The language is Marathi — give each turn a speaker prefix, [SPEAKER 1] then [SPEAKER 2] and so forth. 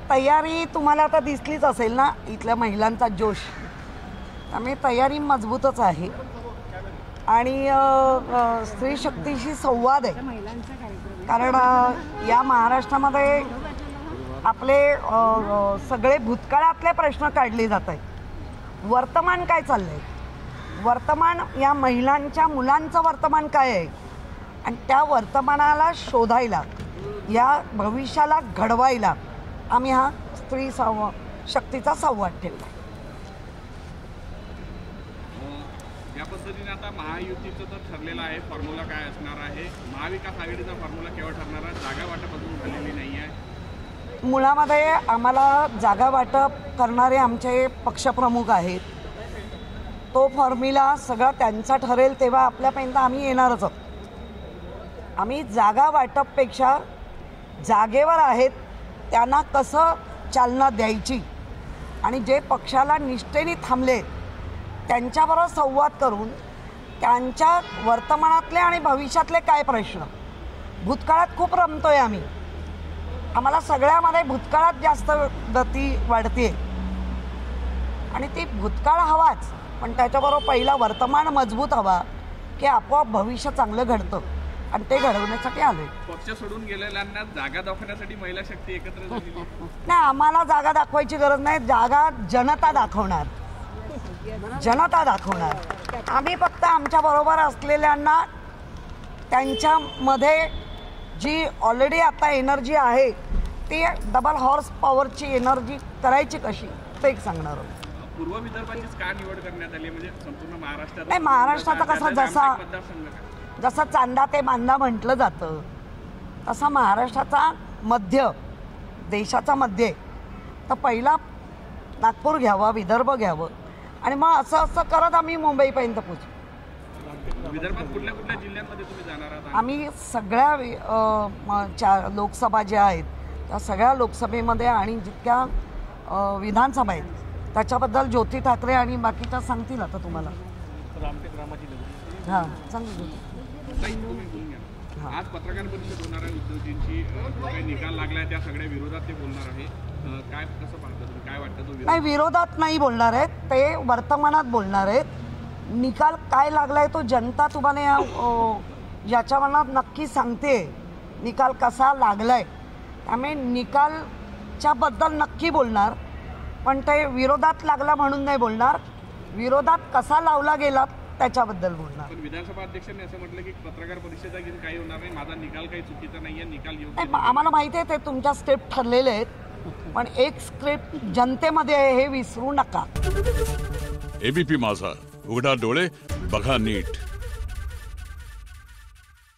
[SPEAKER 1] तयारी तुम्हाला आता दिसलीच असेल ना, इथल्या महिलांचा जोश. त्यामुळे तयारी मजबूतच आहे आणि स्त्री शक्तीशी संवाद आहे. कारण या महाराष्ट्रामध्ये आपले सगळे भूतकाळातले प्रश्न काढले जात आहेत. वर्तमान काय चाललंय, वर्तमान या महिलांच्या मुलांचं वर्तमान काय आहे, आणि त्या वर्तमानाला शोधायला, या भविष्याला घडवायला आम्ही हा स्त्री शक्तीचा संवाद ठेवला.
[SPEAKER 2] या पद्धतीने आता महायुतीचं तर ठरलेलं आहे, फॉर्म्युला काय असणार आहे. महाविकास आघाडीचा फॉर्म्युला केव्हा ठरणार आहे? जागा वाटप अजून झालेली नाही आहे.
[SPEAKER 1] मुळामध्ये आम्हाला जागा वाटप करणारे आमचे पक्षप्रमुख आहेत. तो फॉर्म्युला सगळा त्यांचा ठरेल तेव्हा आपल्यापर्यंत आम्ही येणारच आहोत. आम्ही जागा वाटपपेक्षा जागेवर आहेत त्यांना कसं चालना द्यायची आणि जे पक्षाला निष्ठेने थांबले त्यांच्याबरोबर संवाद करून त्यांच्या वर्तमानातले आणि भविष्यातले काय प्रश्न, भूतकाळात खूप रमतोय आम्ही, आम्हाला सगळ्यामध्ये भूतकाळात जास्त गती वाढते आणि ती भूतकाळ हवाच, पण त्याच्याबरोबर पहिला वर्तमान मजबूत हवा की आपोआप भविष्य चांगलं घडतं आणि ते घडवण्यासाठी आलोय.
[SPEAKER 2] पक्ष सोडून गेलेल्यांना जागा दाखवण्यासाठी महिला शक्ती एकत्र झाली
[SPEAKER 1] नाही, आम्हाला जागा दाखवायची गरज नाही. जागा जनता दाखवणार, जनता दाखवणार. आम्ही फक्त आमच्या बरोबर असलेल्यांना त्यांच्यामध्ये जी ऑलरेडी आता एनर्जी आहे ती डबल हॉर्स पॉवरची एनर्जी करायची कशी ते एक सांगणार आहोत.
[SPEAKER 2] पूर्व विदर्भाचीच का निवड करण्यात आली, म्हणजे संपूर्ण महाराष्ट्रात
[SPEAKER 1] नाही, महाराष्ट्राचा कसा जसा चांदा ते बांधा म्हटलं जातं तसा महाराष्ट्राचा मध्य, देशाचा मध्य, तर पहिला नागपूर घ्यावा, विदर्भ घ्यावं आणि मग असं असं करत आम्ही मुंबईपर्यंत पोचू.
[SPEAKER 2] विदर्भात कुठल्या कुठल्या जिल्ह्यांमध्ये तुम्ही जाणार आहात?
[SPEAKER 1] आम्ही सगळ्या लोकसभा ज्या आहेत त्या सगळ्या लोकसभेमध्ये आणि जितक्या विधानसभा आहेत त्याच्याबद्दल ज्योती ठाकरे आणि बाकीच्या सांगतील आता तुम्हाला. हां, सांगू.
[SPEAKER 2] आज पत्रकार परिषद होणार आहे उद्धवजींची, जो काही निकाल लागलाय त्या सगळ्या विरोधात ते बोलणार आहे. काय कसं पाहता तुम्ही, काय वाटतं? तो
[SPEAKER 1] नाही, विरोधात नाही बोलणार आहेत, ते वर्तमानात बोलणार आहेत. निकाल काय लागलाय तो जनता तुम्हाला याच्या मनात नक्की सांगते निकाल कसा लागलाय. त्यामुळे निकालच्या बद्दल नक्की बोलणार, पण ते विरोधात लागला म्हणून नाही बोलणार, विरोधात कसा लावला गेला त्याच्याबद्दल बोलणार.
[SPEAKER 2] पण विधानसभा अध्यक्षांनी असं म्हटलं की पत्रकार परिषदा घेऊन काही होणार नाही, माझा निकाल काही चुकीचा नाहीये, निकाल योग्य.
[SPEAKER 1] आम्हाला माहिती आहे ते तुमच्या स्क्रिप्ट ठरलेले आहेत, पण एक स्क्रिप्ट जनतेमध्ये आहे हे विसरू नका.
[SPEAKER 3] एबीपी माझा, उघडा डोळे बघा नीट.